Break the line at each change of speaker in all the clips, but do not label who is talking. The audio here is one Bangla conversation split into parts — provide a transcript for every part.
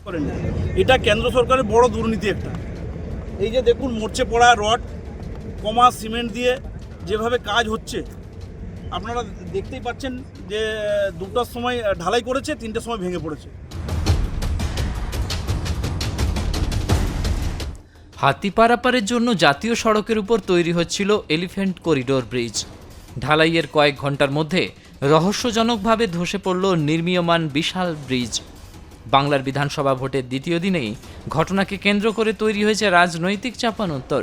করেন। এটা কেন্দ্র সরকারের বড় দুর্নীতি একটা। এই যে দেখুন মরচে পড়া রড কমা সিমেন্ট দিয়ে যেভাবে কাজ হচ্ছে আপনারা দেখতেই পাচ্ছেন যে 2টার সময় ঢালাই করেছে, 3টার সময় ভেঙে পড়েছে।
হাতি পারাপারের জন্য জাতীয় সড়কের উপর তৈরি হচ্ছিল এলিফ্যান্ট করিডোর ব্রিজ। ঢালাইয়ের কয়েক ঘন্টার মধ্যে রহস্যজনকভাবে ধসে পড়ল নির্মীয়মান বিশাল ব্রিজ। বাংলার বিধানসভা ভোটের দ্বিতীয় দিনেই ঘটনাকে কেন্দ্র করে তৈরি হয়েছে রাজনৈতিক চাপানোত্তর।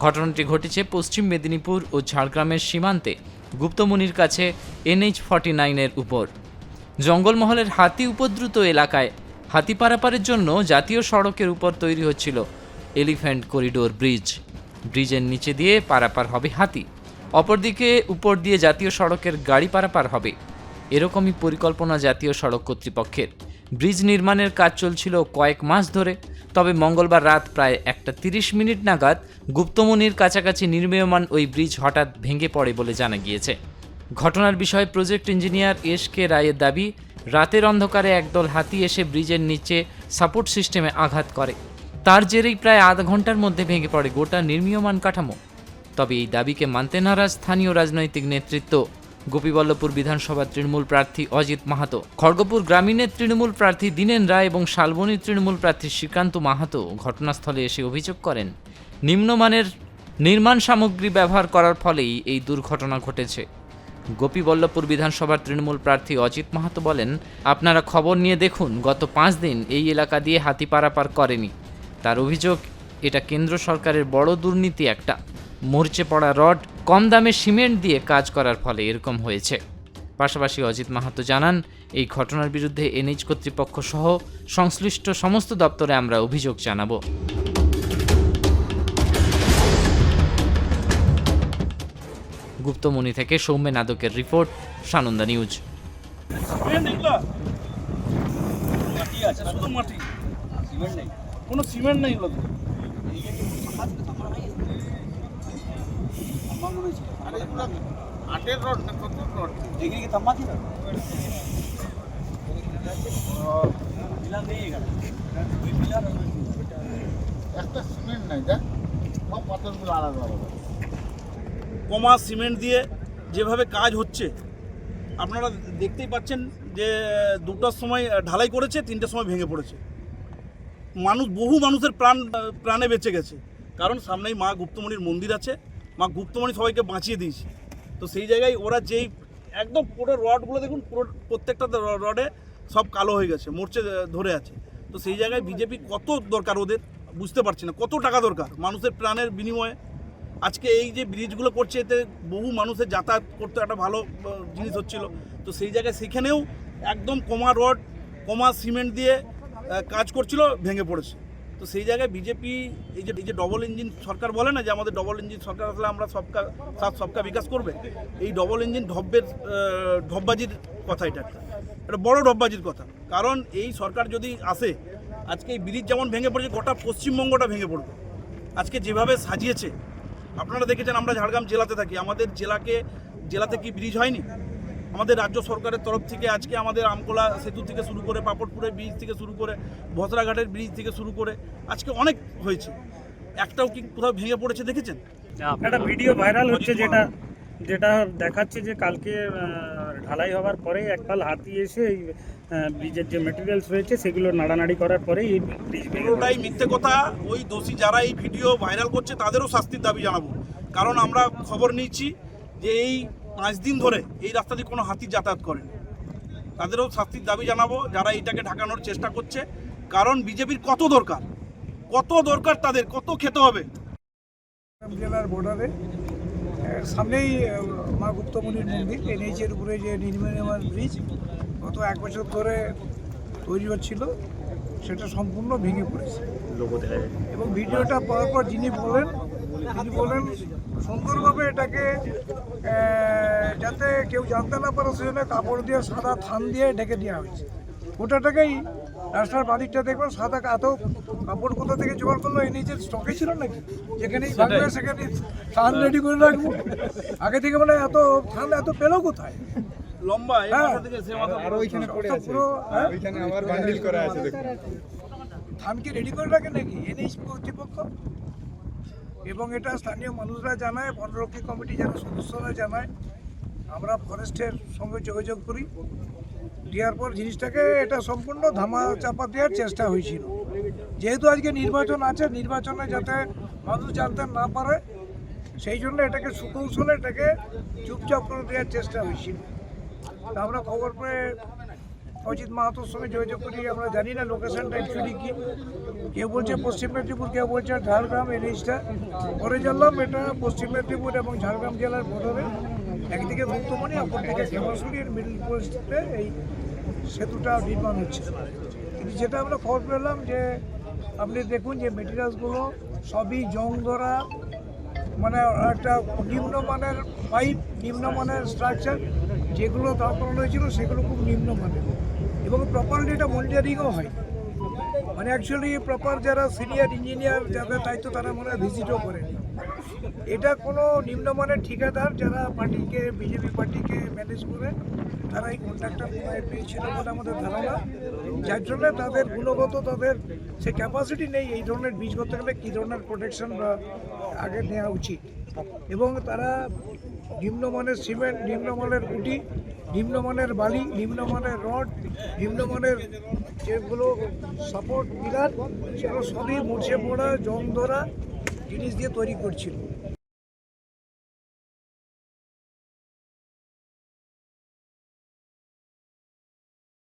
ঘটনাটি ঘটেছে পশ্চিম মেদিনীপুর ও ঝাড়গ্রামের সীমান্তে গুপ্তমনির কাছে NH-49-এর উপর। জঙ্গলমহলের হাতি উপদ্রুত এলাকায় হাতি পারাপারের জন্য জাতীয় সড়কের উপর তৈরি হচ্ছিল এলিফ্যান্ট করিডোর ব্রিজ। ব্রিজের নিচে দিয়ে পারাপার হবে হাতি, অপরদিকে উপর দিয়ে জাতীয় সড়কের গাড়ি পারাপার হবে। এরকমই পরিকল্পনা জাতীয় সড়ক কর্তৃপক্ষের। ব্রিজ নির্মাণের কাজ চলছিল কয়েক মাস ধরে। তবে মঙ্গলবার রাত প্রায় 1:30 নাগাদ গুপ্তমনির কাছাকাছি নির্মীয়মান ওই ব্রিজ হঠাৎ ভেঙে পড়ে বলে জানা গিয়েছে। ঘটনার বিষয়ে প্রজেক্ট ইঞ্জিনিয়ার SK রায়ের দাবি, রাতের অন্ধকারে একদল হাতি এসে ব্রিজের নিচে সাপোর্ট সিস্টেমে আঘাত করে। তার জেরেই প্রায় আধা ঘন্টার মধ্যে ভেঙে পড়ে গোটা নির্মীয়মান কাঠামো। তবে এই দাবিকে মানতে নারাজ স্থানীয় রাজনৈতিক নেতৃত্ব। গোপীবল্লভপুর বিধানসভার তৃণমূল প্রার্থী অজিত মাহাতো, খড়গপুর গ্রামীণের তৃণমূল প্রার্থী দীনেন রায় এবং শালবনীর তৃণমূল প্রার্থী শ্রীকান্ত মাহাতো ঘটনাস্থলে এসে অভিযোগ করেন, নিম্নমানের নির্মাণ সামগ্রী ব্যবহার করার ফলেই এই দুর্ঘটনা ঘটেছে। গোপীবল্লভপুর বিধানসভার তৃণমূল প্রার্থী অজিত মাহাতো বলেন, আপনারা খবর নিয়ে দেখুন, গত 5 দিন এই এলাকা দিয়ে হাতি পারাপার করেনি। তার অভিযোগ, এটা কেন্দ্র সরকারের বড় দুর্নীতি একটা। মরচে পড়া রড কম দামে সিমেন্ট দিয়ে কাজ করার ফলে এরকম হয়েছে। পাশাপাশি অজিত মাহাতো জানান, এই ঘটনার বিরুদ্ধে NH কর্তৃপক্ষ সহ সংশ্লিষ্ট সমস্ত দপ্তরে আমরা অভিযোগ জানাবো। গুপ্তমনি থেকে সৌম্য নাদকের রিপোর্ট, সানন্দা নিউজ।
কোনো সিমেন্ট নেই। আটের রড না কত রড এগুলি কি থাম্বা ছিল মিলান নেই এখানে দুই মিলান একটা সিমেন্ট নাই দেখ সব পাথরগুলো আলাদা আলাদা কমা সিমেন্ট দিয়ে যেভাবে কাজ হচ্ছে আপনারা দেখতেই পাচ্ছেন যে 2টার সময় ঢালাই করেছে, 3টার সময় ভেঙে পড়েছে। বহু মানুষের প্রাণে বেঁচে গেছে, কারণ সামনেই মা গুপ্তমনির মন্দির আছে। মা গুপ্তমনি সবাইকে বাঁচিয়ে দিয়েছে। তো সেই জায়গায় ওরা যেই একদম পুরো রডগুলো দেখুন, পুরো প্রত্যেকটা রডে সব কালো হয়ে গেছে, মরচে ধরে আছে। তো সেই জায়গায় বিজেপি কত দরকার ওদের বুঝতে পারছি না, কত টাকা দরকার মানুষের প্রাণের বিনিময়ে। আজকে এই যে ব্রিজগুলো করছে, এতে বহু মানুষের যাতায়াত করতে একটা ভালো জিনিস হচ্ছিল। তো সেই জায়গায় সেখানেও একদম কমা রড কমা সিমেন্ট দিয়ে কাজ করছিল, ভেঙে পড়েছে। তো সেই জায়গায় বিজেপি এই যে ডবল ইঞ্জিন সরকার বলে না, যে আমাদের ডবল ইঞ্জিন সরকার আসলে আমরা সবকা বিকাশ করবে, এই ডবল ইঞ্জিন ঢপবাজির কথা। এটা একটা বড় ঢপবাজির কথা। কারণ এই সরকার যদি আসে, আজকে এই ব্রিজ যেমন ভেঙে পড়েছে, গোটা পশ্চিমবঙ্গটা ভেঙে পড়বে। আজকে যেভাবে সাজিয়েছে, আপনারা দেখেছেন, আমরা ঝাড়গ্রাম জেলাতে থাকি, আমাদের জেলাতে কি ব্রিজ হয়নি? আমাদের রাজ্য সরকারের তরফ থেকে আজকে আমাদের আমকোলা সেতু থেকে শুরু করে পাপড়পুরের ব্রিজ থেকে শুরু করে ভদ্রাঘাটের ব্রিজ থেকে শুরু করে আজকে অনেক হয়েছে। একটাও কি কোথাও ভেঙে পড়েছে দেখেছেন?
একটা ভিডিও ভাইরাল হচ্ছে যেটা দেখাচ্ছে যে কালকে ঢালাই হওয়ার পরে একপাল হাতি এসে এই ব্রিজের যে মেটেরিয়ালস রয়েছে সেগুলো নাড়ানাড়ি করার পরে এই ব্রিজ
পুরোটাই মিথ্যে কথা। ওই দোষী যারা এই ভিডিও ভাইরাল করছে তাদেরও শাস্তির দাবি জানাবো। কারণ আমরা খবর নিয়েছি যে এই 5 দিন ধরে এই রাস্তা দিয়ে কোনো হাতি যাতায়াত করেনি। তাদেরও শাস্তির দাবি জানাবো যারা এইটাকে ঢাকানোর চেষ্টা করছে। কারণ বিজেপির কত দরকার তাদের, কত খেতে হবে।
জেলার বর্ডারে সামনেই মা গুপ্তমনির মন্দির, NH-এর উপরে যে নির্মীয়মান ব্রিজ গত 1 বছর ধরে তৈরি হচ্ছিল, সেটা সম্পূর্ণ ভেঙে পড়েছে। এবং ভিডিওটা পাওয়ার পর তিনি বলেন সুন্দরভাবে এটাকে যাতে কেউ জানতে না পারে সেজন্য কাপড় দিয়ে, সাদা থান দিয়ে ঢেকে দেওয়া হয়েছে। ওটাটাকেই রাস্তার বাদিকটা দেখবেন সাদা, এত কাপড় কোথা থেকে জোগাড় করলো? NH-এর স্টকে ছিল নাকি? যেখানেই থাকবে সেখানে থান রেডি করে রাখবো আগে থেকে, মানে এত থান এত পেলো কোথায়?
লম্বা
পুরো ধানকে রেডি করে রাখে নাকি এনএইচ কর্তৃপক্ষ? এবং এটা স্থানীয় মানুষরা জানায়, বনরক্ষী কমিটি যারা সদস্যরা জানায়, আমরা ফরেস্টের সঙ্গে যোগাযোগ করি, দেওয়ার পর জিনিসটাকে এটা সম্পূর্ণ ধামা চাপা দেওয়ার চেষ্টা হয়েছিল। যেহেতু আজকে নির্বাচন আছে, নির্বাচনে যাতে মানুষ জানতে না পারে সেই জন্য এটাকে সুকৌশলে এটাকে চুপচাপ করে দেওয়ার চেষ্টা হয়েছিল। তা আমরা খবর পেয়ে অজিত মাহাতোর সঙ্গে যোগাযোগ করি, আমরা জানি না লোকেশনটা অ্যাকচুয়ালি কী, কেউ বলছে পশ্চিম মেদিনীপুর, কেউ বলছে ঝাড়গ্রাম এনএইচটা। পরে জানলাম এটা পশ্চিম মেদিনীপুর এবং ঝাড়গ্রাম জেলার বর্ডারে, একদিকে মুক্তমণি অপরদিকে খেমাশুলির মিডল পোস্টে এই সেতুটা নির্মাণ হচ্ছে। কিন্তু যেটা আমরা খবর পেলাম যে আপনি দেখুন যে মেটেরিয়ালসগুলো সবই জং ধরা, মানে একটা নিম্নমানের পাইপ, নিম্নমানের স্ট্রাকচার, যেগুলো দাঁড় করানো হয়েছিল সেগুলো খুব নিম্নমানের, এবং প্রপারলি এটা মনিটরিংও হয়। মানে অ্যাকচুয়ালি প্রপার যারা সিনিয়র ইঞ্জিনিয়ার যাদের দায়িত্ব তারা মনে হয় ভিজিটও করেনি। এটা কোনো নিম্নমানের ঠিকাদার যারা পার্টিকে, বিজেপি পার্টিকে ম্যানেজ করে তারা এই কন্ট্রাক্টটা পেয়েছিল বলে আমাদের ধারণা, যার জন্য তাদের গুণগত তাদের সে ক্যাপাসিটি নেই এই ধরনের বীজ করতে গেলে কী ধরনের প্রোটেকশন বা আগে নেওয়া উচিত। এবং তারা নিম্নমানের সিমেন্ট, নিম্নমানের কুটি, নিম্নমানের বালি, নিম্নমানের রড, নিম্নমানের যেগুলো সাপোর্ট পিলার, সেগুলো সবই মুছে পড়া, জং ধরা জিনিস দিয়ে তৈরি করছিল।